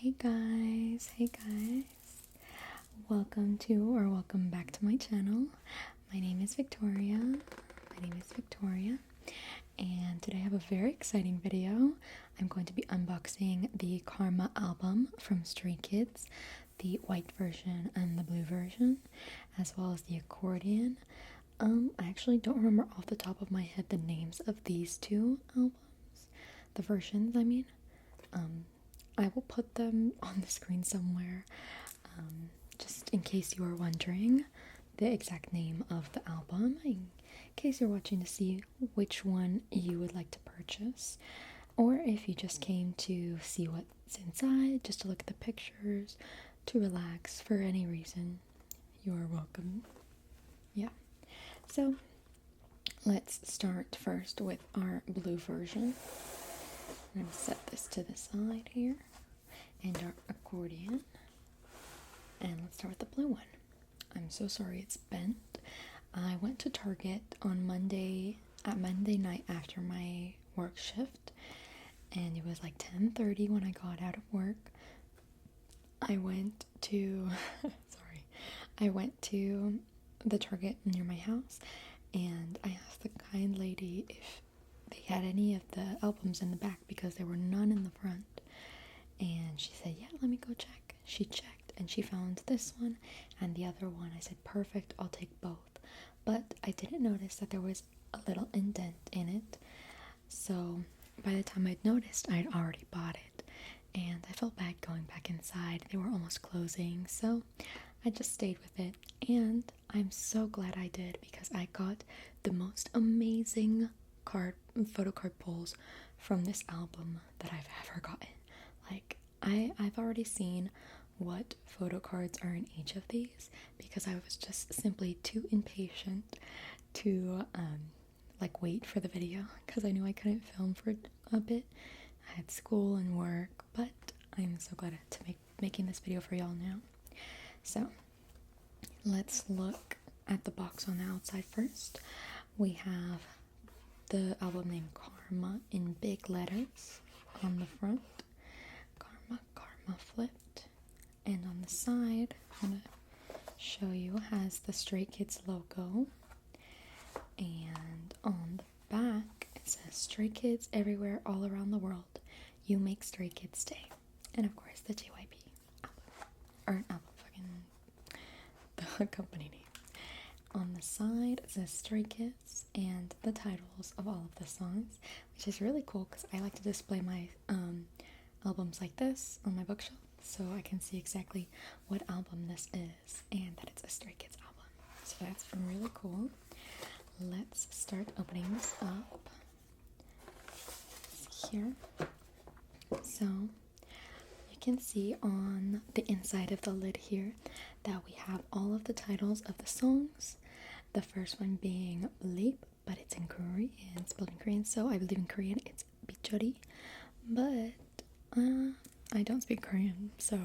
Hey guys, welcome back to my channel. My name is Victoria. And today I have a very exciting video. I'm going to be unboxing the Karma album from Stray Kids, the white version and the blue version, as well as the Accordion. I actually don't remember off the top of my head the names of these two albums, the versions, I mean. I will put them on the screen somewhere, just in case you are wondering the exact name of the album, in case you're watching to see which one you would like to purchase, or if you just came to see what's inside, just to look at the pictures, to relax for any reason, you are welcome. Yeah, so let's start first with our blue version. I'm going to set this to the side here, and our accordion, and let's start with the blue one. I'm so sorry it's bent. I went to Target on Monday night after my work shift, and it was like 10:30 when I got out of work. I went to the Target near my house, and I asked the kind lady if they had any of the albums in the back because there were none in the front, and she said, yeah, let me go check. She checked and she found this one and the other one. I said, perfect, I'll take both. But I didn't notice that there was a little indent in it, so by the time I'd noticed, I'd already bought it, and I felt bad going back inside. They were almost closing, so I just stayed with it, and I'm so glad I did because I got the most amazing photo card pulls from this album that I've ever gotten. Like, I've already seen what photo cards are in each of these because I was just simply too impatient to like wait for the video because I knew I couldn't film for a bit. I had school and work, but I'm so glad to making this video for y'all now. So let's look at the box on the outside first. We have the album name Karma in big letters on the front. Karma flipped. And on the side, I'm going to show you, has the Stray Kids logo. And on the back, it says Stray Kids everywhere, all around the world. You make Stray Kids day. And of course, the JYP album. The company name. On the side, it says Stray Kids and the titles of all of the songs, which is really cool because I like to display my albums like this on my bookshelf so I can see exactly what album this is and that it's a Stray Kids album. So that's really cool. Let's start opening this up. Here. So you can see on the inside of the lid here that we have all of the titles of the songs. The first one being Leap, but it's in Korean, spelled in Korean, so I believe in Korean it's Bichori, but I don't speak Korean, so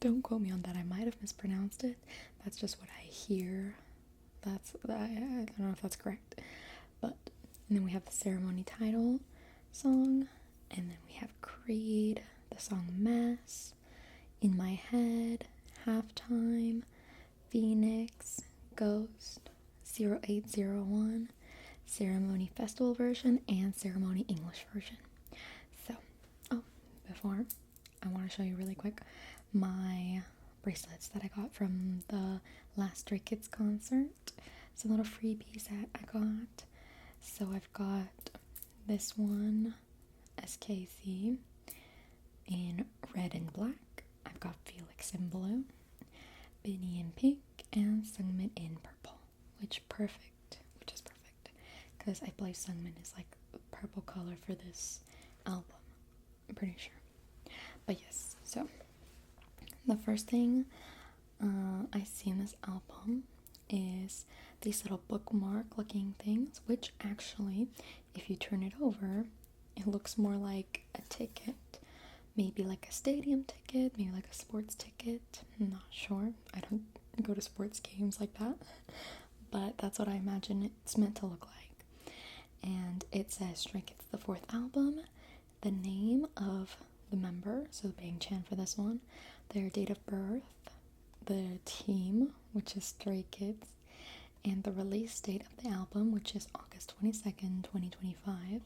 don't quote me on that. I might have mispronounced it. That's just what I hear. I don't know if that's correct, and then we have the ceremony title song, and then we have Creed, the song Mess, In My Head, Halftime, Phoenix, Ghost, 0801, Ceremony Festival version, and Ceremony English version. So, before, I want to show you really quick my bracelets that I got from the last Stray Kids concert. Some little freebies that I got. So I've got this one, SKC, in red and black. I've got Felix in blue, Benny in pink, and Sungmin in purple, which is perfect because I believe Sungmin is like the purple color for this album. I'm pretty sure. But yes, so the first thing I see in this album is these little bookmark looking things, which actually, if you turn it over, it looks more like a ticket. Maybe like a stadium ticket, maybe like a sports ticket. I'm not sure. I don't go to sports games like that. But that's what I imagine it's meant to look like. And it says Stray Kids, the fourth album. The name of the member, so Bang Chan for this one, their date of birth, the team, which is Stray Kids, and the release date of the album, which is August 22nd, 2025.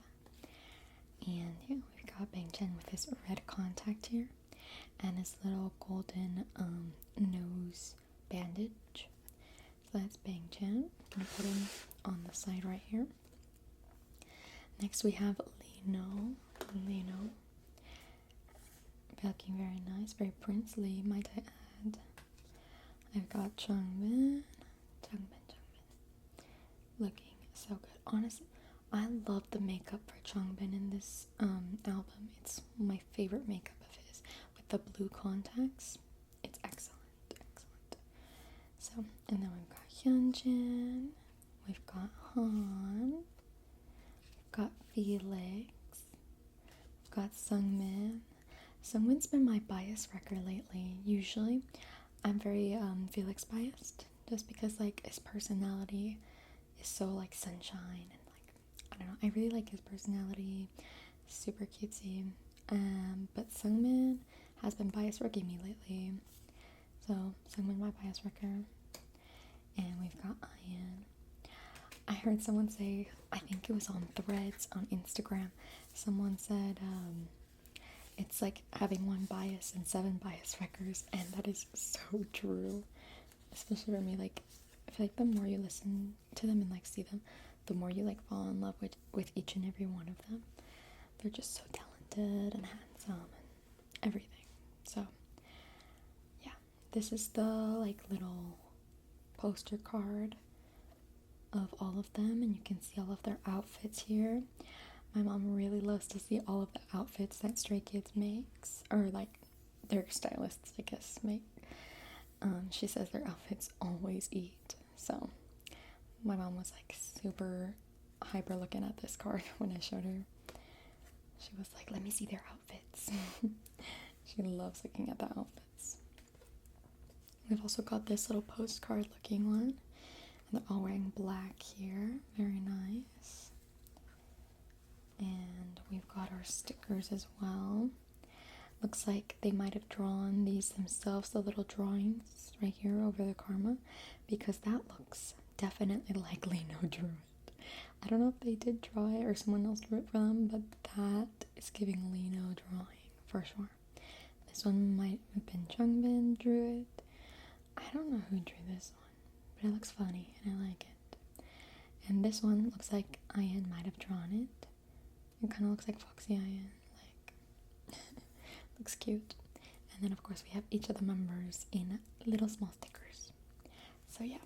And yeah, we've got Bang Chan with his red contact here and his little golden nose bandage. So that's Bang Chan. I'm gonna put him on the side right here. Next we have Lino. Looking very nice, very princely, might I add. I've got Changbin. Looking so good. Honestly, I love the makeup for Changbin in this album. It's my favorite makeup of his. With the blue contacts, it's excellent. So, and then we've got Hyunjin, we've got Han, we've got Felix, we've got Sungmin. Sungmin's been my bias wrecker lately. Usually, I'm very Felix biased, just because like his personality is so like sunshine and like I don't know. I really like his personality, super cutesy. But Sungmin has been bias wrecking me lately, so Sungmin my bias wrecker. And we've got Ian. I heard someone say, I think it was on Threads on Instagram. Someone said it's like having one bias and 7 bias wreckers, and that is so true. Especially for me, like I feel like the more you listen to them and like see them, the more you like fall in love with each and every one of them. They're just so talented and handsome and everything. So yeah, this is the like little poster card of all of them, and you can see all of their outfits here. My mom really loves to see all of the outfits that Stray Kids makes, or like their stylists I guess make. She says their outfits always eat, so my mom was like super hyper looking at this card when I showed her. She was like, let me see their outfits. She loves looking at the outfits. We've also got this little postcard looking one, and they're all wearing black here. Very nice. And we've got our stickers as well. Looks like they might have drawn these themselves, the little drawings right here over the karma, because that looks definitely like Lino drew it. I don't know if they did draw it or someone else drew it for them, but that is giving Lino drawing for sure. This one might have been Changbin drew it. I don't know who drew this one, but it looks funny and I like it. And this one looks like Ian might have drawn it. It kind of looks like Foxy Ian, like looks cute. And then of course we have each of the members in little small stickers. So yeah,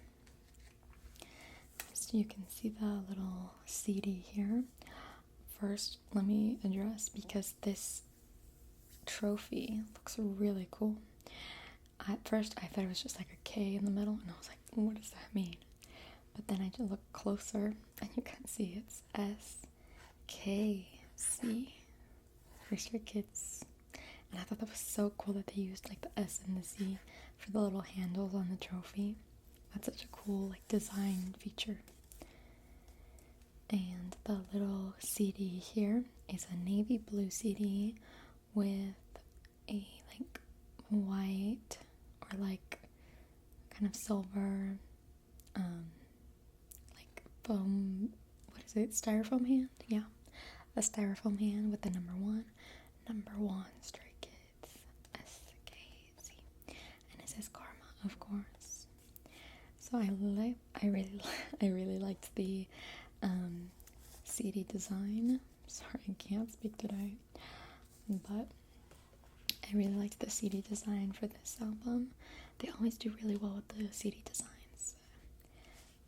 so you can see the little CD here. First, let me address, because this trophy looks really cool. At first I thought it was just like a K in the middle, and I was like, what does that mean? But then I just looked closer and you can see it's SKC for Stray Kids. And I thought that was so cool that they used like the S and the C for the little handles on the trophy. That's such a cool like design feature. And the little CD here is a navy blue CD with a like white or like kind of silver like foam, what is it, styrofoam hand? Yeah, a styrofoam hand with the number one Stray Kids, SKC, and it says Karma, of course. So I really liked the CD design. Sorry, I can't speak today, but I really liked the CD design for this album. They always do really well with the CD designs.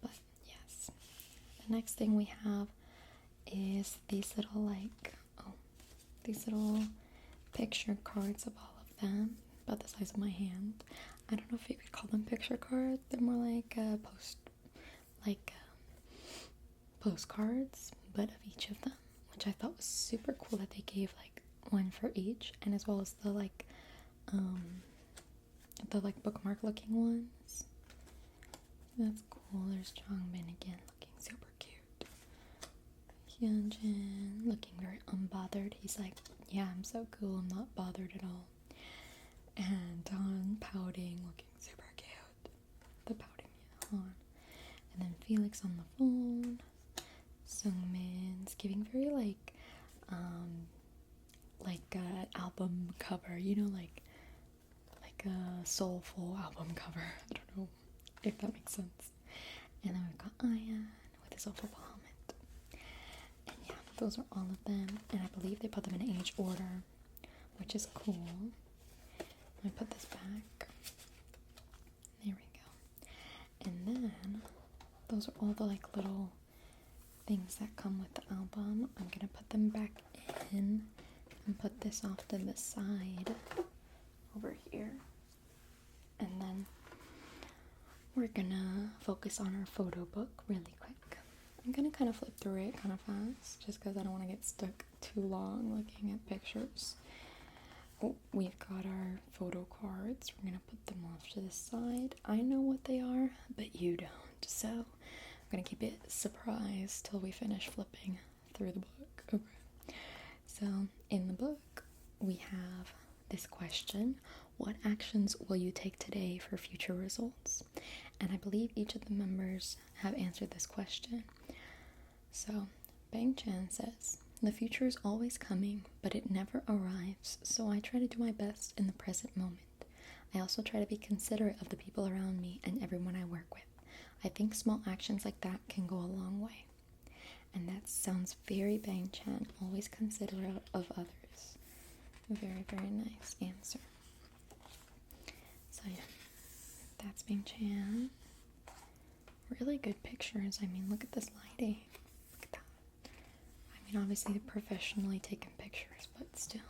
But yes, the next thing we have is these little these little picture cards of all of them, about the size of my hand. I don't know if you could call them picture cards. They're more like postcards, but of each of them, which I thought was super cool that they gave like one for each, and as well as the bookmark looking ones. That's cool. There's Changbin again looking super cute. Hyunjin looking very unbothered. He's like, yeah, I'm so cool, I'm not bothered at all. And Dawn pouting, looking super cute. The pouting Han. And then Felix on the phone. Sungmin's giving very like an album cover, you know, like a soulful album cover. I don't know if that makes sense. And then we've got Ayan with his awful helmet. And yeah, those are all of them. And I believe they put them in age order, which is cool. Let me put this back. There we go. And then those are all the like little things that come with the album. I'm gonna put them back in and put this off to the side over here. And then we're gonna focus on our photo book really quick. I'm gonna kind of flip through it kind of fast just because I don't want to get stuck too long looking at pictures. Oh, we've got our photo cards. We're gonna put them off to the side. I know what they are, but you don't. So I'm gonna keep it surprise till we finish flipping through the book. Okay. So in the book, we have this question: what actions will you take today for future results? And I believe each of the members have answered this question. So Bang Chan says, the future is always coming, but it never arrives, so I try to do my best in the present moment. I also try to be considerate of the people around me and everyone I work with. I think small actions like that can go a long way. And that sounds very Bang Chan, always considerate of others. Very, very nice answer. So yeah, that's Bang Chan. Really good pictures. I mean, look at this lighting. Look at that. I mean, obviously they're professionally taken pictures, but still.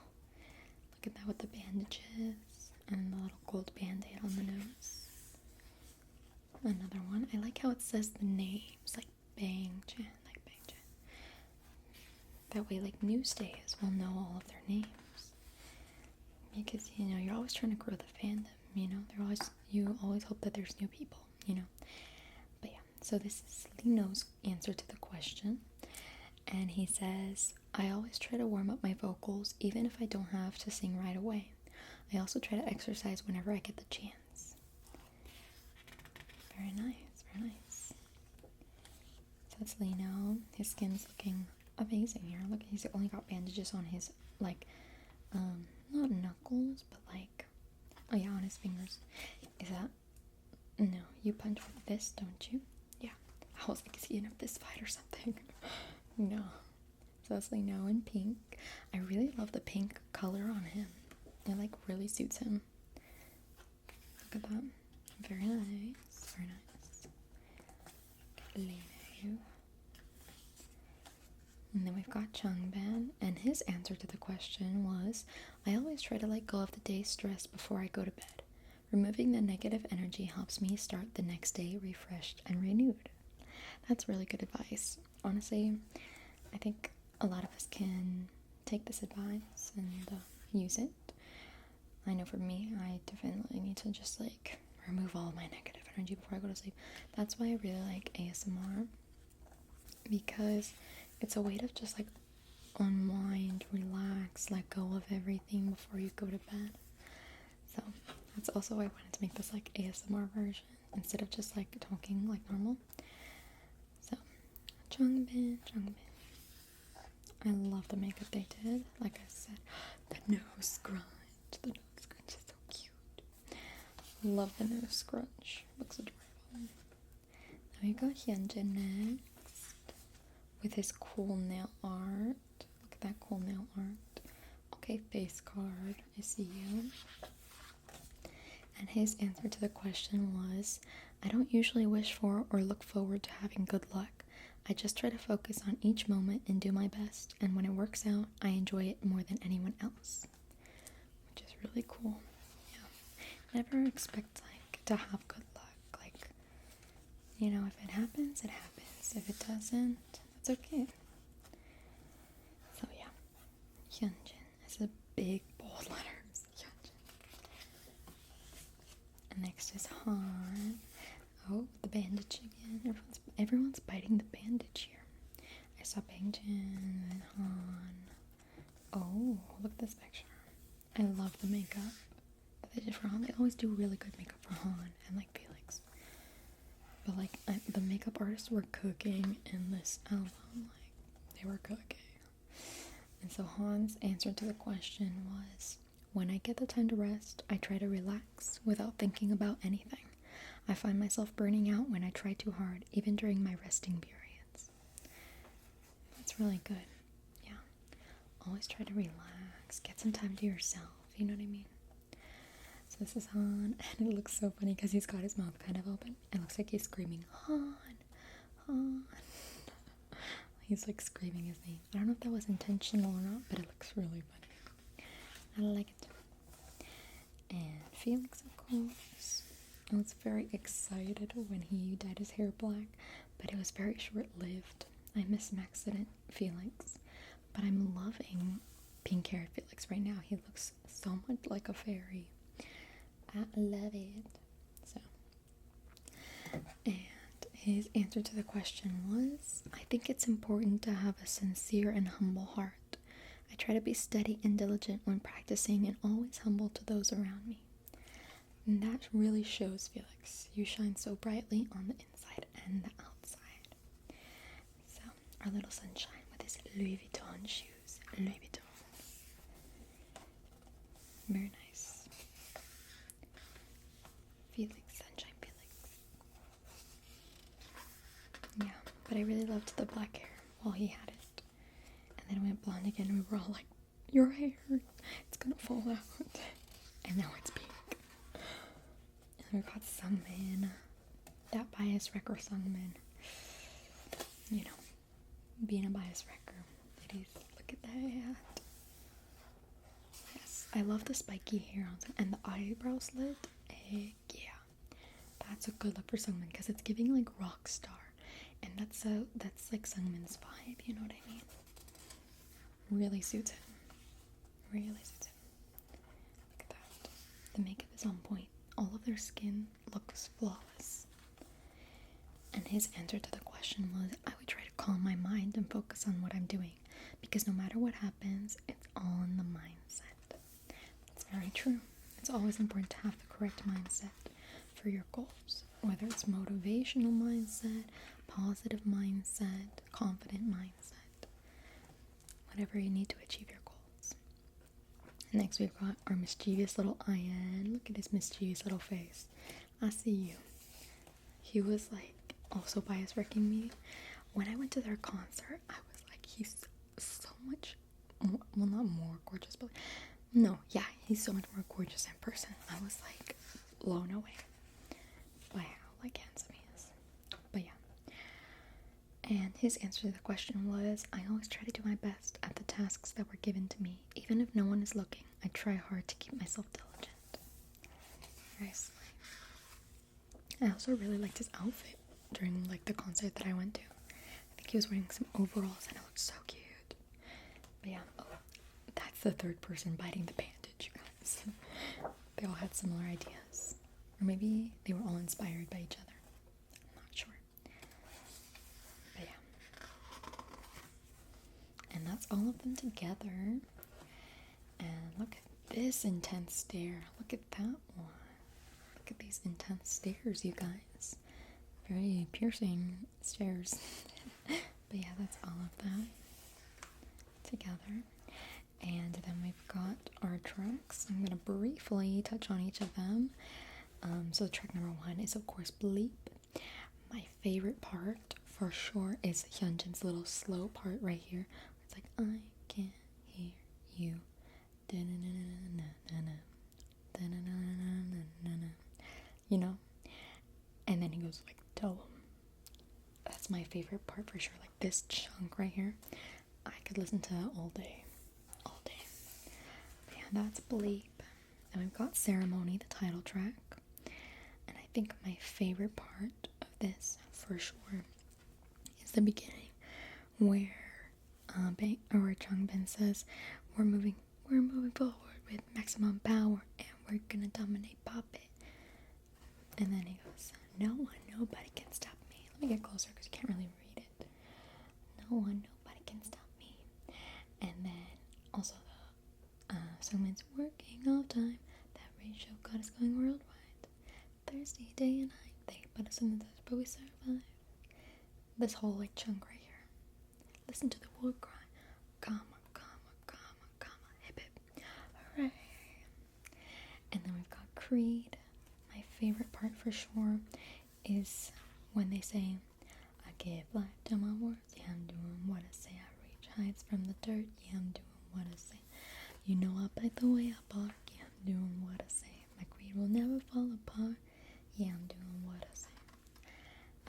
Look at that with the bandages and the little gold band-aid on the nose. Another one. I like how it says the names, like Bang Chan, like Bang Chan. That way, like, new stays will know all of their names. Because, you know, you're always trying to grow the fandom, you know? You always hope that there's new people, you know? But yeah, so this is Lino's answer to the question. And he says, I always try to warm up my vocals, even if I don't have to sing right away. I also try to exercise whenever I get the chance. Very nice, very nice. So that's Lino. His skin's looking amazing here. Look, he's only got bandages on his, like, not knuckles, but like, oh yeah, on his fingers. Is that, no, you punch with this, don't you? Yeah. I was like, is he in a fist fight or something? No. So that's Lino in pink. I really love the pink color on him. It like really suits him. Look at that. Very nice. Very nice. Lino. And then we've got Changbin, and his answer to the question was, I always try to let go of the day's stress before I go to bed. Removing the negative energy helps me start the next day refreshed and renewed. That's really good advice. Honestly, I think a lot of us can take this advice and use it. I know for me, I definitely need to just like remove all my negative energy before I go to sleep. That's why I really like ASMR, because it's a way to just like unwind, relax, let go of everything before you go to bed. So that's also why I wanted to make this like ASMR version instead of just like talking like normal. So Changbin. I love the makeup they did. Like I said, the nose scrunch. The nose scrunch is so cute. Love the nose scrunch. Looks adorable. Now we got Hyunjin next with his cool nail art. Look at that cool nail art. Okay, face card. I see you. And his answer to the question was, I don't usually wish for or look forward to having good luck. I just try to focus on each moment and do my best, and when it works out, I enjoy it more than anyone else. Which is really cool. Yeah. Never expect, like, to have good luck. Like, you know, if it happens, it happens. If it doesn't, it's okay. So, yeah. Hyunjin is a big, bold letters. Hyunjin. And next is Han. Oh, the bandage again. Everyone's biting the bandage here. I stopped paying attention, and Han. Oh, look at this picture. I love the makeup that they did for Han. They always do really good makeup for Han and like Felix. But like the makeup artists were cooking in this album. Like they were cooking. And so Han's answer to the question was, when I get the time to rest, I try to relax without thinking about anything. I find myself burning out when I try too hard, even during my resting periods. That's really good. Yeah. Always try to relax. Get some time to yourself. You know what I mean? So this is Han, and it looks so funny because he's got his mouth kind of open. It looks like he's screaming, Han, Han. He's like screaming his name. I don't know if that was intentional or not, but it looks really funny. I like it. And Felix, of course. I was very excited when he dyed his hair black, but it was very short-lived. I miss Accident Felix, but I'm loving pink-haired Felix right now. He looks so much like a fairy. I love it. So, and his answer to the question was, I think it's important to have a sincere and humble heart. I try to be steady and diligent when practicing and always humble to those around me. And that really shows, Felix. You shine so brightly on the inside and the outside. So, our little sunshine with his Louis Vuitton shoes. Louis Vuitton. Very nice. Felix, sunshine Felix. Yeah, but I really loved the black hair while he had it. And then it went blonde again, and we were all like, your hair, it's gonna fall out. And now it's pink. And we got Sungmin, that bias wrecker Sungmin. You know, being a bias wrecker. Ladies, look at that. Yes, I love the spiky hair and the eyebrow slit. Heck yeah. That's a good look for Sungmin because it's giving like rock star. And that's like Sungmin's vibe, you know what I mean? Really suits him. Really suits him. Look at that. The makeup is on point. All of their skin looks flawless. And his answer to the question was, I would try to calm my mind and focus on what I'm doing, because no matter what happens, it's all in the mindset. It's very true. It's always important to have the correct mindset for your goals, whether it's motivational mindset, positive mindset, confident mindset, whatever you need to achieve your goals. Next, we've got our mischievous little Ian. Look at his mischievous little face. I see you. He was like also bias wrecking me. When I went to their concert, I was like, he's so much more, well, not more gorgeous, but no, yeah, he's so much more gorgeous in person. I was like blown away by how like handsome he is. But yeah. And his answer to the question was, I always try to do my best at the tasks that were given to me. Even if no one is looking, I try hard to keep myself diligent. Very slick. I also really liked his outfit during like the concert that I went to. I think he was wearing some overalls and it looked so cute. But yeah, oh, that's the third person biting the bandage, you guys. They all had similar ideas. Or maybe they were all inspired by each other. I'm not sure. But yeah. And that's all of them together. And look at this intense stare. Look at that one. Look at these intense stares, you guys. Very piercing stares. But yeah, that's all of that together. And then we've got our tracks. I'm going to briefly touch on each of them. So track number 1 is of course Bleep. My favorite part for sure is Hyunjin's little slow part right here. It's like, I can hear you. You know? And then he goes like, tell him. That's my favorite part for sure. Like this chunk right here, I could listen to that all day. All day. But yeah, that's Bleep. And we've got Ceremony, the title track. And I think my favorite part of this, for sure, is the beginning, where Changbin says, we're moving forward with maximum power, and we're gonna dominate pop it. And then he goes, no one, nobody can stop me. Let me get closer because you can't really read it. No one, can stop me. And then also the someone's working all time. That ratio got us going worldwide. Thirsty day and night. They put us in the dust, but we survive. This whole like chunk right here. Listen to the war cry. Comma, comma, comma, comma. Hip hip. Hooray. And then we've got Creed. My favorite part for sure is when they say, I give life to my words. Yeah, I'm doing what I say. I reach heights from the dirt. Yeah, I'm doing what I say. You know I bite the way I bark. Yeah, I'm doing what I say. My creed will never fall apart. Yeah, I'm doing what I say.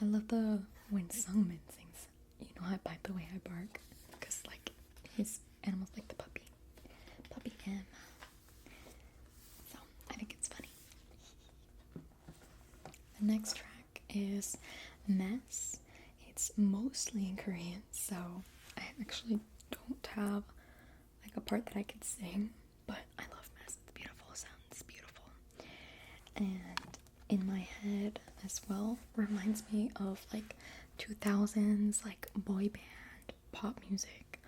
I love the when Sungmin sings, you know I bite the way I bark, because like his animals like the puppy M. So I think it's funny. The next track is Mess. It's mostly in Korean, so I actually don't have like a part that I could sing, but I love Mess. It's beautiful, sounds beautiful. And in my head as well, reminds me of like 2000s like boy band pop music,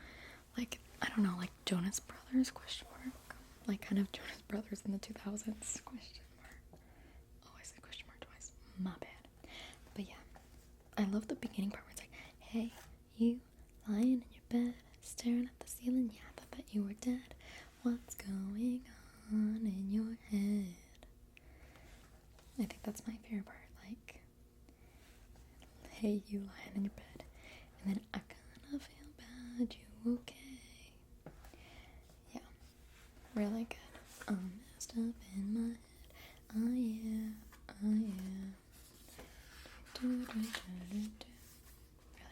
like I don't know, like Jonas Brothers question mark, like kind of Jonas Brothers in the 2000s question mark. Oh, I said question mark twice, my bad. But yeah, I love the beginning part where it's like, hey, you lying in your bed staring at the ceiling, yeah, I thought that you were dead, what's going on in your head? I think that's my favorite part, like, hey, you lying in your bed, and then I kinda feel bad, you okay? Yeah, really good. I'm messed up in my head, oh yeah. Really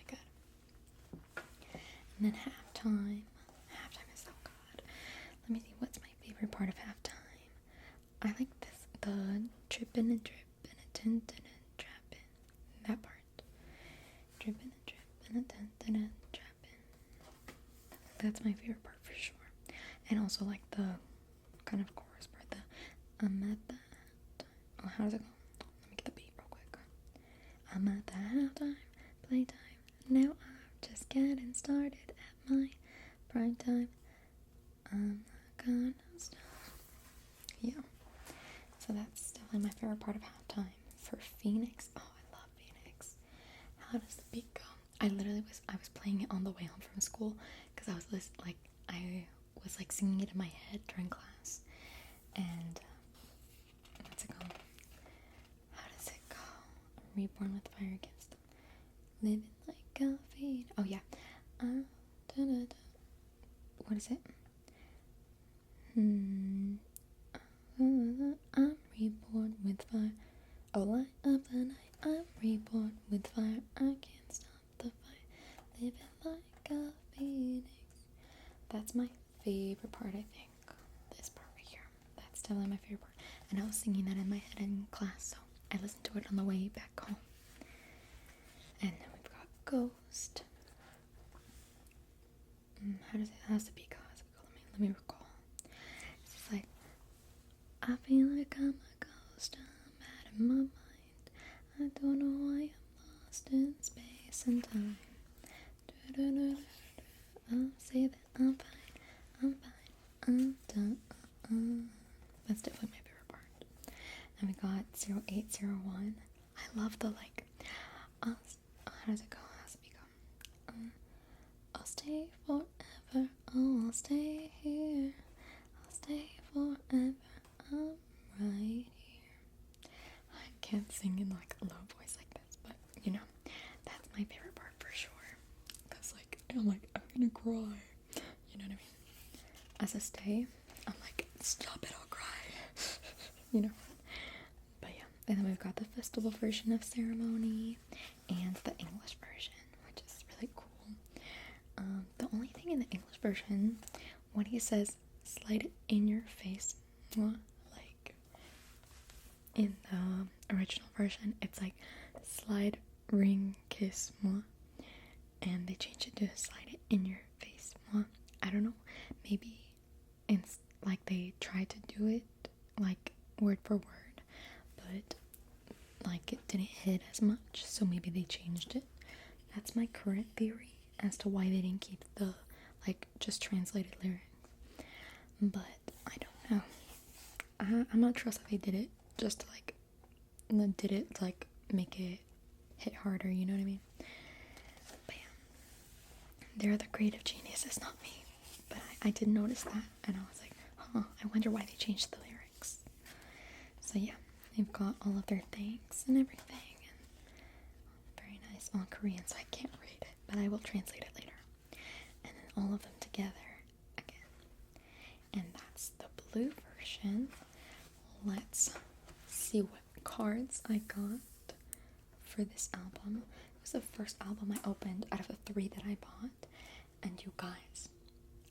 good. And then halftime is so good. Let me see, what's my favorite part of halftime? I like this, the trippin' and drippin' and tintin' and trappin'. That part. Drippin' and drippin' and tintin' and trappin'. That's my favorite part for sure. And also like the kind of chorus part, the I'm at the halftime. Oh, how does it go? Let me get the beat real quick. I'm at the halftime, playtime. Now I'm just getting started at my prime time. I'm not gonna stop. Yeah. So that's definitely my favorite part of halftime. For Phoenix, oh, I love Phoenix. How does the beat go? I was playing it on the way home from school because I was singing it in my head during class. And what's it go? How does it go? Reborn with fire against them, living like a fiend. Oh yeah. What is it? I'm reborn with fire. Oh, light of the night. I'm reborn with fire. I can't stop the fire. Living like a phoenix. That's my favorite part, I think. This part right here. That's definitely my favorite part. And I was singing that in my head in class, so I listened to it on the way back home. And then we've got Ghost. How's the beat go? Let me recall. It's just like, I feel like I'm a ghost, I'm out of my mind. I don't know why I'm lost in space and time. I'll say that I'm fine, I'm done. That's definitely my favorite part. And we got 0801. I love the like, how does it go? How's the beat go? I'll stay forever, oh, I'll stay here. I'll stay forever, I'm right here. I can't sing in like a low voice like this, but you know, that's my favorite part for sure. Cause like, I'm gonna cry. You know what I mean? As a stay, I'm like, stop it, I'll cry. You know? But yeah, and then we've got the festival version of Ceremony and the English version, which is really cool. The only thing in the English version, when he says, slide it in your face, like, in the original version, it's like, slide, ring, kiss, and they changed it to slide it in your face, I don't know, maybe it's like they tried to do it, like, word for word, but, like, it didn't hit as much, so maybe they changed it. That's my current theory. as to why they didn't keep the, like, just translated lyrics. But I don't know. I'm not sure if they did it just to, like, make it hit harder, you know what I mean? But yeah, they're the creative geniuses, not me. But I did notice that, and I was like, I wonder why they changed the lyrics. So yeah, they've got all of their things and everything, and very nice all Korean, so I can't read it, but I will translate it later. And then all of them together again. And that's the blue version. Let's see what cards I got for this album. It was the first album I opened out of the 3 that I bought. And you guys,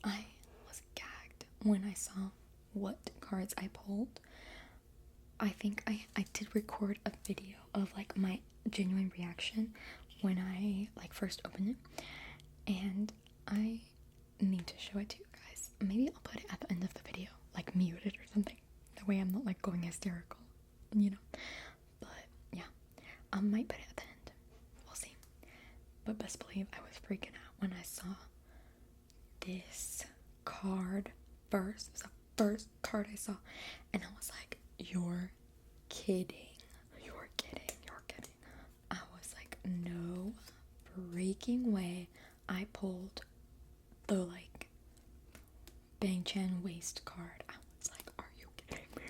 I was gagged when I saw what cards I pulled. I think I did record a video of like my genuine reaction when I like first opened it. And I need to show it to you guys. Maybe I'll put it at the end of the video, like muted or something. That way I'm not like going hysterical, you know. But yeah, I might put it at the end. We'll see. But best believe I was freaking out when I saw this card first. It was the first card I saw, and I was like, "You're kidding! You're kidding! You're kidding!" I was like, "No freaking way!" I pulled the like Bang Chan waist card. I was like, "Are you kidding me?"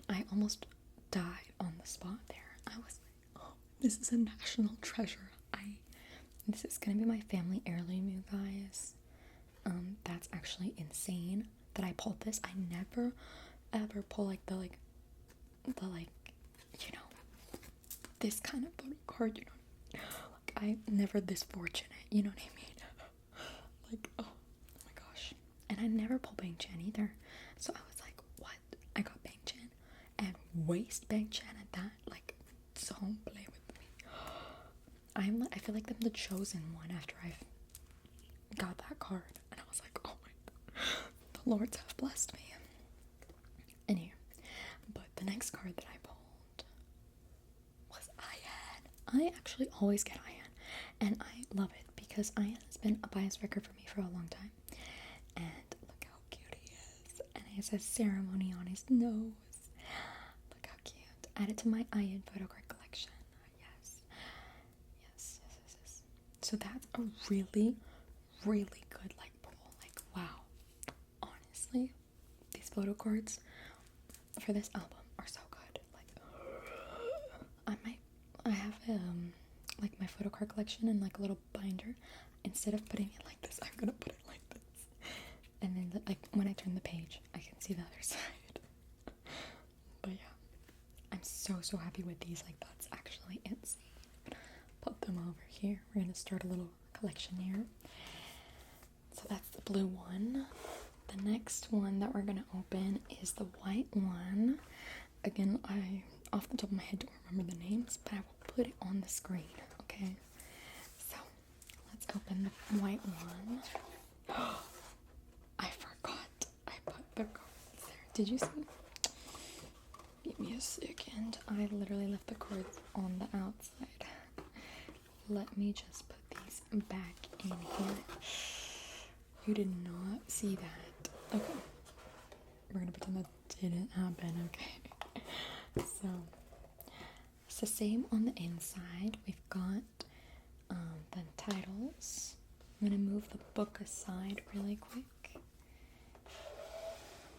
I almost died on the spot there. I was like, "Oh, this is a national treasure." This is gonna be my family heirloom, you guys. That's actually insane that I pulled this. I never ever pull like the you know, this kind of photo card, you know. Like I'm never this fortunate, you know what I mean? Like, oh my gosh. And I never pull Bang Chan either. So I was like, what? I got Bang Chan and waist Bang Chan at that. Like, don't play with me. I feel like I'm the chosen one after I've got that card. And I was like, oh my god, the Lords have blessed me. Anyway, but the next card that I pulled was Ayan. I actually always get Ayan, and I love it because Ayan has been a bias record for me for a long time. And look how cute he is. And he has a ceremony on his nose. Look how cute. Add it to my Ayan photo card collection. Yes. So that's a really, really good like pull. Like, wow. Honestly, these photo cards for this album are so good. Like, I have like my photo card collection in like a little binder. Instead of putting it like this, I'm gonna put it like this. And then like when I turn the page, I can see the other side. But yeah, I'm so happy with these. Like, that's actually insane. Put them over here. We're gonna start a little collection here. So that's the blue one. The next one that we're gonna open is the white one. Again, I off the top of my head don't remember the names, but I will put it on the screen, okay? So let's open the white one. I forgot I put the cards there. Did you see? Give me a second. I literally left the cards on the outside. Let me just put these back in here. You did not see that. Okay. We're gonna pretend that didn't happen, okay? So, it's the same on the inside. We've got the titles. I'm gonna move the book aside really quick.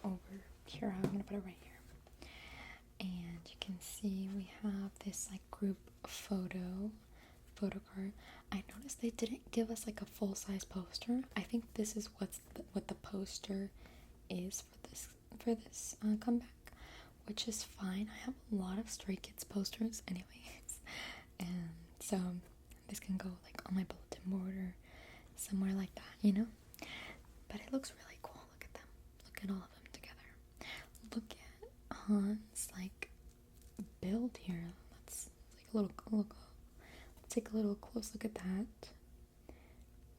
Over here, I'm gonna put it right here. And you can see we have this like group photo card. I noticed they didn't give us like a full-size poster. I think this is what the poster is for this comeback, which is fine. I have a lot of Stray Kids posters anyways, and so this can go like on my bulletin board or somewhere like that, you know. But it looks really cool. Look at them. Look at all of them together. Look at Han's like build here. Let's take a little close look at that.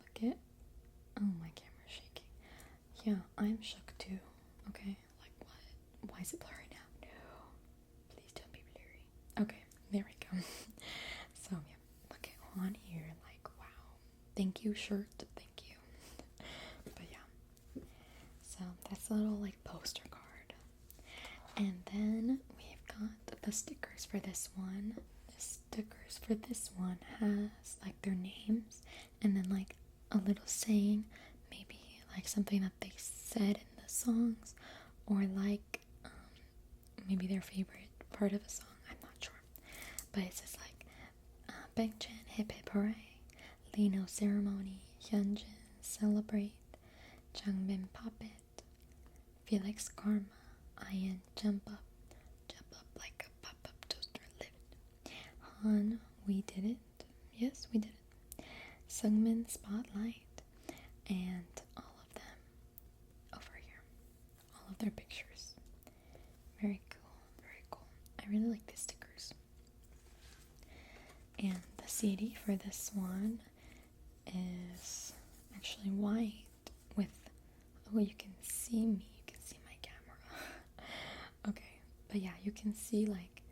Look at, oh, my camera's shaking. Yeah, I'm shook too. Okay, like what? Why is it blurry now? No, please don't be blurry. Okay, there we go. So yeah, look at on here. Like, wow, thank you shirt. Thank you. But yeah. So that's a little like poster card. And then we've got the stickers for this one. The stickers for this one has like their names and then like a little saying, maybe like something that they said in the songs, or like maybe their favorite part of a song. I'm not sure. But it says like Baekchan hip hip hooray, Lino ceremony, Hyunjin celebrate, Changbin pop it, Felix karma, Ian jump up like a pop up toaster lift, Han we did it, yes we did it, Sungmin spotlight, and all of them over here, all of their pictures. Very cool, very cool. I really like these stickers. And the CD for this one is actually white with, oh, you can see me, you can see my camera. Okay, but yeah, you can see like,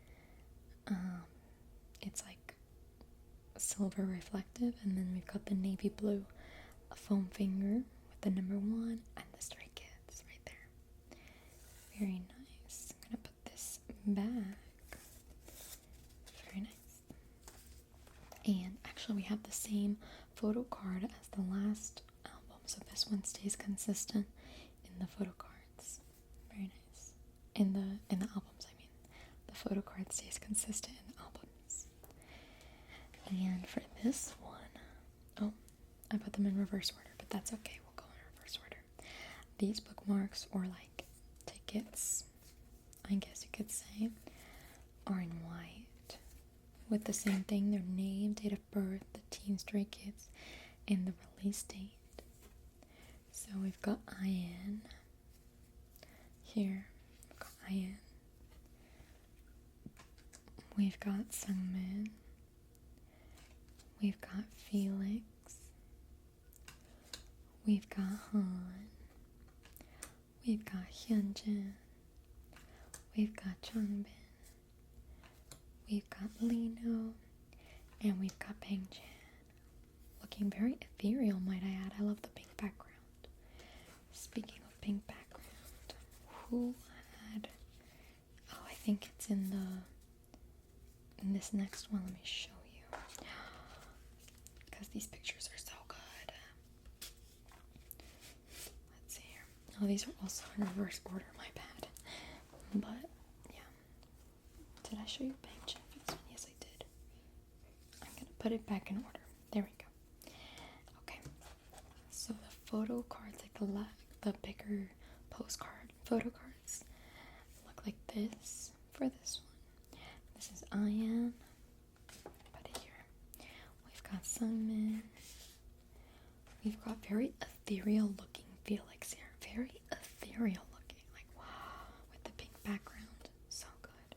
it's like silver reflective, and then we've got the navy blue foam finger with the number 1 and the Stray Kids right there. Very nice. I'm gonna put this back. Very nice. And actually we have the same photo card as the last album, so this one stays consistent in the photo cards. Very nice. In the albums, I mean. The photo card stays consistent in the albums. And for this one, oh, I put them in reverse order, but that's okay, we'll go in reverse order. These bookmarks, or like tickets, I guess you could say, are in white with the same thing, their name, date of birth, the Teen Stray Kids, and the release date. So we've got Ian here, we've got Ian, we've got Sungmin, we've got Felix, we've got Han, we've got Hyunjin, we've got Changbin, we've got Lino, and we've got Baekchan. Looking very ethereal, might I add. I love the pink background. Speaking of pink background, who had... Oh, I think it's in this next one. Let me show you. Because these pictures are so good. Let's see here. Oh, these are also in reverse order, my bad. But, yeah. Did I show you Baekchan for this one? Yes, I did. I'm going to put it back in order. There we go. Okay. So the photo cards, like the bigger postcard photo cards, look like this for this one. This is Ian. Put it here. We've got Sungmin. We've got very ethereal looking Felix here. Very ethereal looking. Like, wow. With the pink background. So good.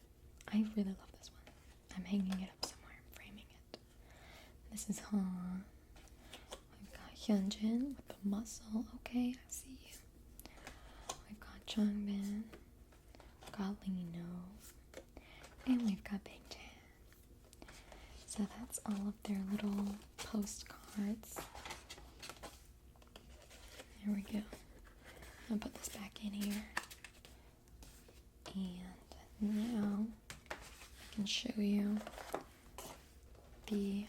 I really love this one. I'm hanging it up somewhere. I'm framing it. This is Han. We've got Hyunjin with the muscle. Okay, I see you. We've got Changbin. We've got Lino. And we've got Baekchan. So that's all of their little postcards. There we go. I'll put this back in here. And now I can show you the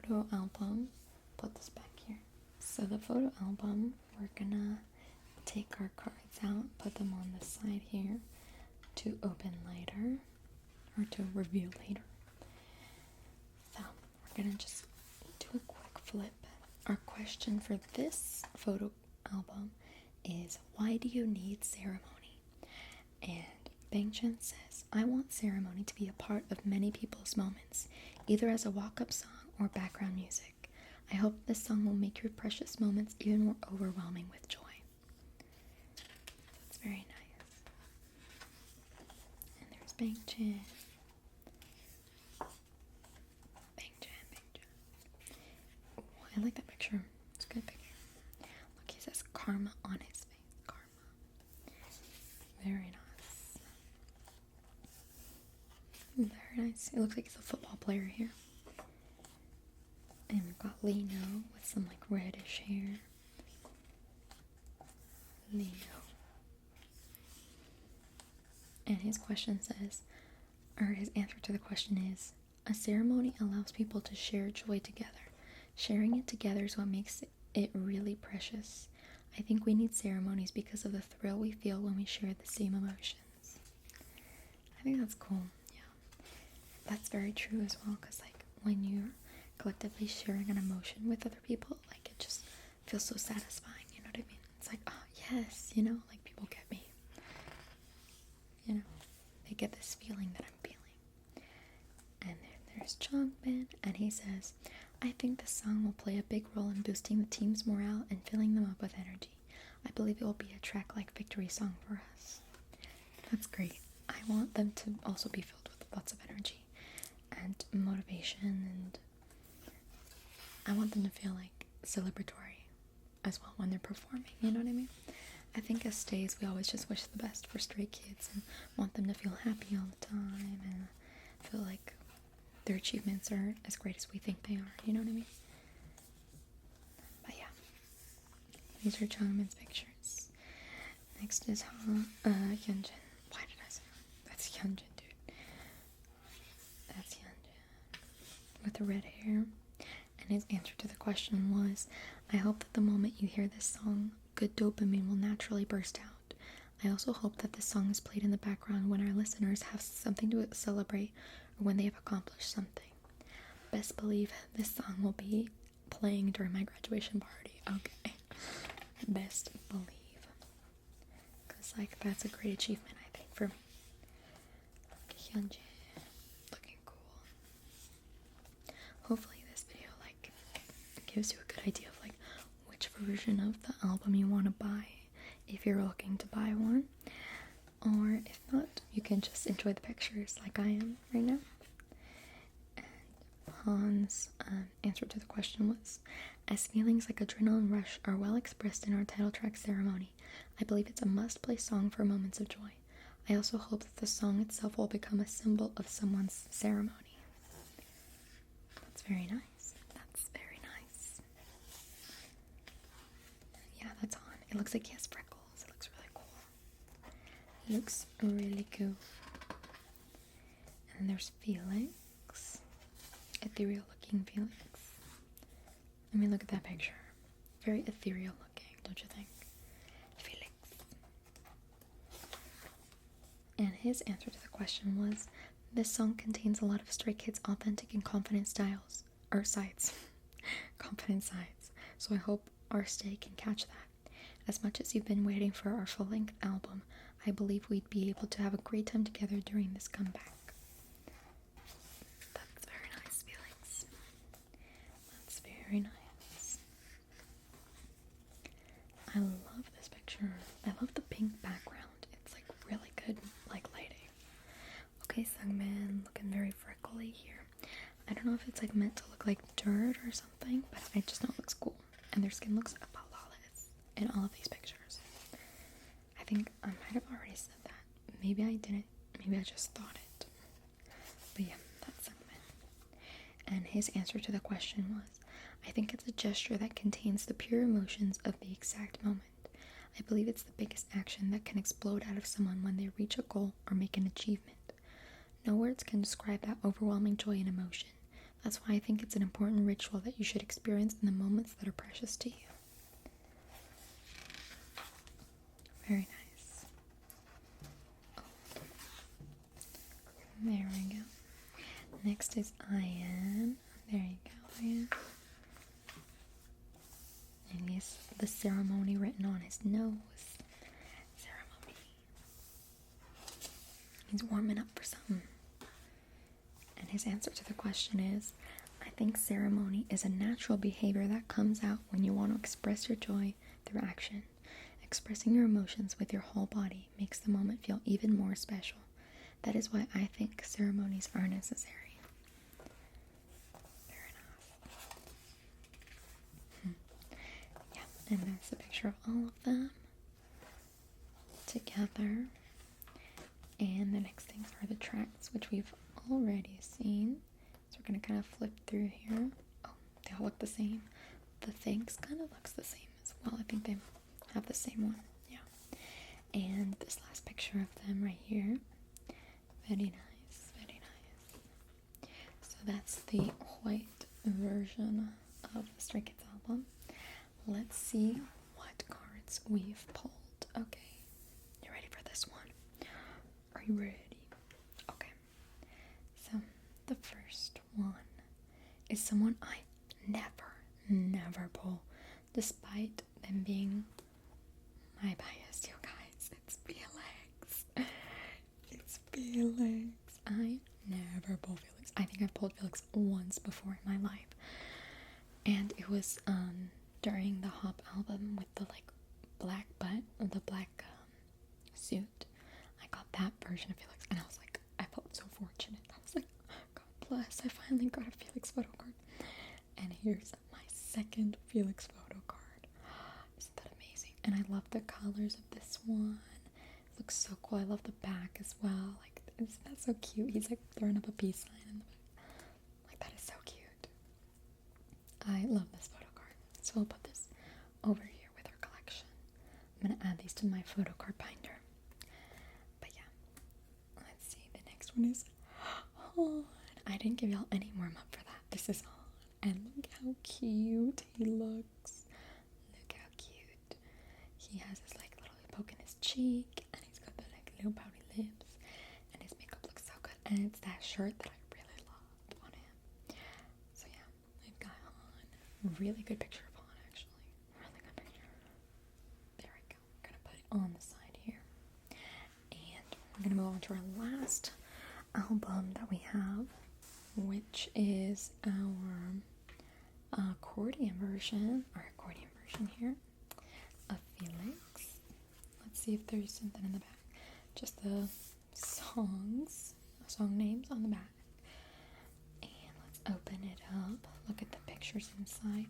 photo album. Put this back here. So the photo album, we're gonna take our cards out, put them on the side here to open later, or to review later. So we're gonna just do a quick flip. Our question for this photo album is, why do you need ceremony? And Baekchan says, I want ceremony to be a part of many people's moments, either as a walk-up song or background music. I hope this song will make your precious moments even more overwhelming with joy. That's very nice. And there's Baekchan. Oh, I like that picture. It's a good picture. Look, he says karma on his face. Karma. Very nice. Very nice. It looks like he's a football player here. And we've got Lino with some like reddish hair. Lino. And his question says, or his answer to the question is, a ceremony allows people to share joy together. Sharing it together is what makes it really precious. I think we need ceremonies because of the thrill we feel when we share the same emotions. I think that's cool. Yeah, that's very true as well, because like when you're collectively sharing an emotion with other people, like it just feels so satisfying, you know what I mean? It's like, oh yes, you know, like people get me. You know, they get this feeling that I'm feeling. And then there's Changbin, and he says, I think this song will play a big role in boosting the team's morale and filling them up with energy. I believe it will be a track-like victory song for us. That's great. I want them to also be filled with lots of energy and motivation, and I want them to feel like celebratory as well when they're performing, you know what I mean? I think as stays, we always just wish the best for Stray Kids and want them to feel happy all the time and feel like their achievements are as great as we think they are, you know what I mean? But yeah, these are Changmin's pictures. Next is Hyunjin. Why did I say that? That's Hyunjin, dude. That's Hyunjin with the red hair. And his answer to the question was, I hope that the moment you hear this song, good dopamine will naturally burst out. I also hope that this song is played in the background when our listeners have something to celebrate or when they have accomplished something. Best believe this song will be playing during my graduation party. Okay. Best believe. Because, like, that's a great achievement, I think, for me. Hyunjin. Looking cool. Hopefully this video, like, gives you a good idea of, like, which version of the album you want to buy, if you're looking to buy one. Or, if not, you can just enjoy the pictures like I am right now. Han's answer to the question was, as feelings like adrenaline rush are well expressed in our title track ceremony, I believe it's a must-play song for moments of joy. I also hope that the song itself will become a symbol of someone's ceremony. That's very nice. That's very nice. Yeah, that's Han. It looks like he has freckles. It looks really cool. It looks really cool. And then there's Felix. Ethereal looking Felix. I mean, look at that picture. Very ethereal looking, don't you think? Felix. And his answer to the question was, this song contains a lot of Stray Kids' authentic and confident styles. Or sides. Confident sides. So I hope our stay can catch that. As much as you've been waiting for our full-length album, I believe we'd be able to have a great time together during this comeback. Very nice. I love this picture. I love the pink background. It's like really good, like lighting. Okay, Sungmin looking very freckly here. I don't know if it's like meant to look like dirt or something, but I just know it looks cool. And their skin looks flawless in all of these pictures. I think I might have already said that. Maybe I didn't. Maybe I just thought it. But yeah, that's Sungmin. And his answer to the question was, I think it's a gesture that contains the pure emotions of the exact moment. I believe it's the biggest action that can explode out of someone when they reach a goal or make an achievement. No words can describe that overwhelming joy and emotion. That's why I think it's an important ritual that you should experience in the moments that are precious to you. Very nice. Oh. There we go. Next is Ian. There you go, Ian. And he has the ceremony written on his nose. Ceremony. He's warming up for something. And his answer to the question is, I think ceremony is a natural behavior that comes out when you want to express your joy through action. Expressing your emotions with your whole body makes the moment feel even more special. That is why I think ceremonies are necessary. And there's a picture of all of them together. And the next things are the tracks, which we've already seen. So we're going to kind of flip through here. Oh, they all look the same. The Thanks kind of looks the same as well. I think they have the same one. Yeah. And this last picture of them right here. Very nice, very nice. So that's the white version of the Stray Kids album. Let's see what cards we've pulled. Okay, you ready for this one? Are you ready? Okay. So the first one is someone I never pull, despite them being my bias, you guys. It's Felix. It's Felix. I never pull Felix. I think I've pulled Felix once before in my life, and it was during the Hop album with the like black butt, the black suit. I got that version of Felix, and I was like, I felt so fortunate. I was like, God bless, I finally got a Felix photo card. And here's my second Felix photo card. Isn't that amazing? And I love the colors of this one. It looks so cool. I love the back as well. Like, isn't that so cute? He's like throwing up a peace sign in the back. Like, that is so cute. I love this photo card. So I'll put this over here with our collection. I'm gonna add these to my photo card binder. But yeah, let's see. The next one is Han. I didn't give y'all any warm up for that. This is Han. And look how cute he looks. Look how cute. He has his like little poke in his cheek, and he's got the like little pouty lips, and his makeup looks so good. And it's that shirt that I really loved on him. So yeah, we've got Han. Really good picture of Han, actually. Really good picture. There we go. We're gonna put it on the side here, and we're gonna move on to our last album that we have, which is our accordion version here of Felix. Let's see if there's something in the back. Just the song names on the back. And let's open it up. Look at the pictures inside.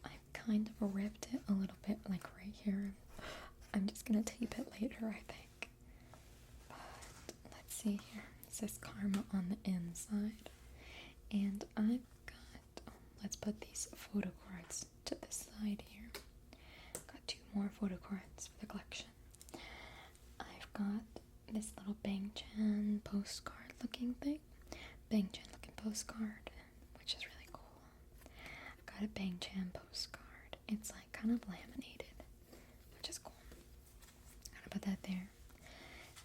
I've kind of ripped it a little bit, like right here. I'm just gonna tape it later, I think. But let's see here. It says Karma on the inside. And I've got, let's put these photo cards to the side here. Got 2 more photo cards for the collection. I've got this little Bang Chan postcard looking thing. Bang Chan looking postcard, which is really cool. I've got a Bang Chan postcard. It's like kind of laminated, which is cool. Gotta put that there.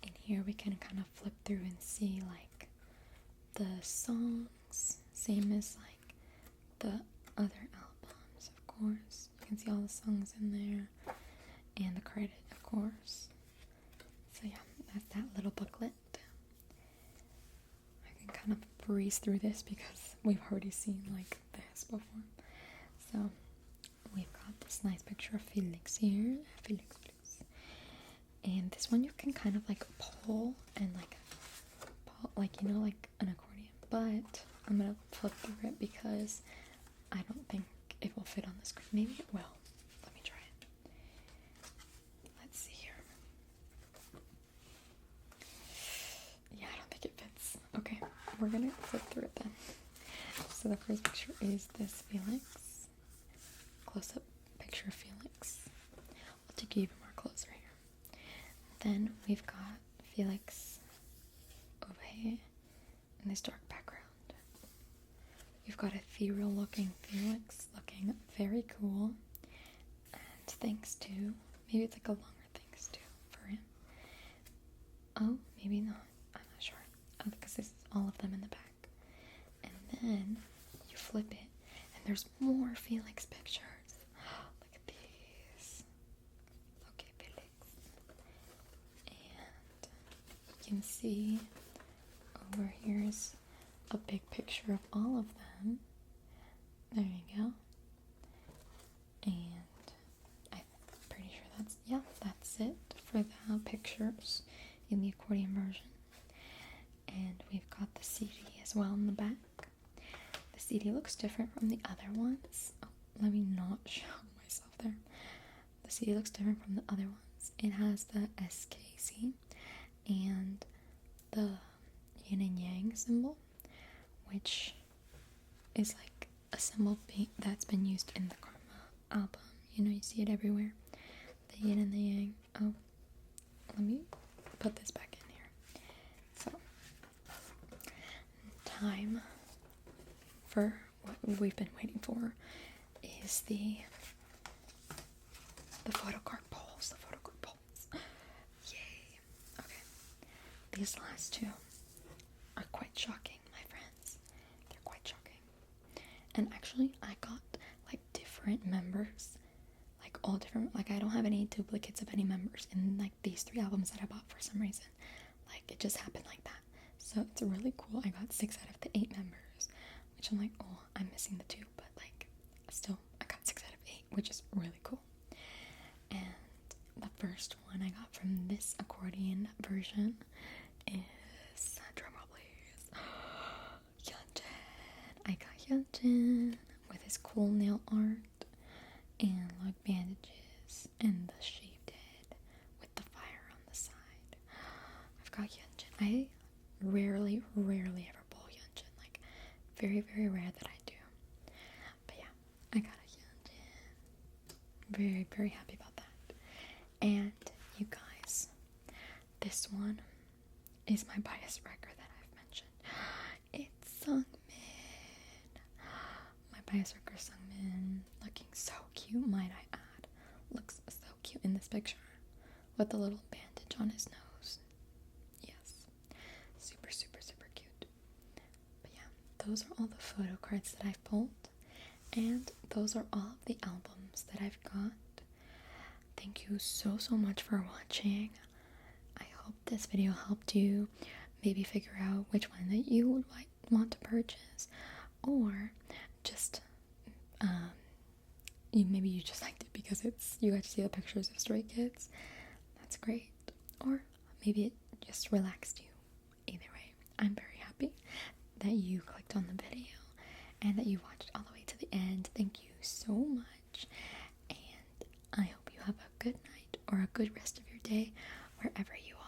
And here we can kind of flip through and see like the songs, same as like the other albums, of course. You can see all the songs in there, and the credit, of course. So yeah, that's that little booklet. I can kind of breeze through this because we've already seen like this before. So we've got this nice picture of Felix here, Felix. And this one you can kind of like pull and like you know, like an accordion, but I'm gonna flip through it because I don't think it will fit on the screen. Maybe it will. Let me try it. Let's see here. Yeah, I don't think it fits. Okay, we're gonna flip through it then. So the first picture is this Felix. Close-up picture of Felix. I'll take you even more closer here. Then we've got Felix over here in this dark background. We've got ethereal looking Felix, looking very cool. And thanks to, maybe it's like a longer thanks to for him. Oh, maybe not. I'm not sure. Oh, because this is all of them in the back. And then you flip it, and there's more Felix pictures. Look at these. Okay, Felix. And you can see over here is a big picture of all of them. There you go. And I'm pretty sure that's it for the pictures in the accordion version. And we've got the CD as well in the back. The CD looks different from the other ones. Oh, let me not show myself there. The CD looks different from the other ones. It has the SKC and the yin and yang symbol, which is like a symbol that's been used in the Karma album. You know, you see it everywhere. The yin and the yang. Oh, let me put this back in here. So, time for what we've been waiting for is the photo card polls. The photo card polls. Yay. Okay. These last two are quite shocking, my friends. They're quite shocking. And actually, I got like different members. Like all different, like I don't have any duplicates of any members in like these 3 albums that I bought for some reason. Like it just happened like that. So it's really cool. I got 6 out of the 8 members, which I'm like, oh, I'm missing the 2, but like still I got 6 out of 8, which is really cool. And the first one I got from this accordion version is, drumroll please, Hyunjin. I got Hyunjin with his cool nail art and like bandages and the shaved head with the fire on the side. I've got Hyunjin. I rarely ever pull Hyunjin. Like very, very rare that I do. But yeah, I got a Hyunjin. Very, very happy about that. And you guys, this one is my bias wrecker that I've mentioned. It's Sungmin. My bias wrecker Sungmin, looking so cute, might I add. Looks so cute in this picture with a little bandage on his nose. Yes, super, super, super cute. But yeah, those are all the photo cards that I've pulled, and those are all of the albums that I've got. Thank you so much for watching. I hope this video helped you maybe figure out which one that you would want to purchase, or just maybe you just liked it because you got to see the pictures of Stray Kids. That's great. Or maybe it just relaxed you. Either way, I'm very happy that you clicked on the video and that you watched all the way to the end. Thank you so much, and I hope you have a good night or a good rest of your day wherever you are.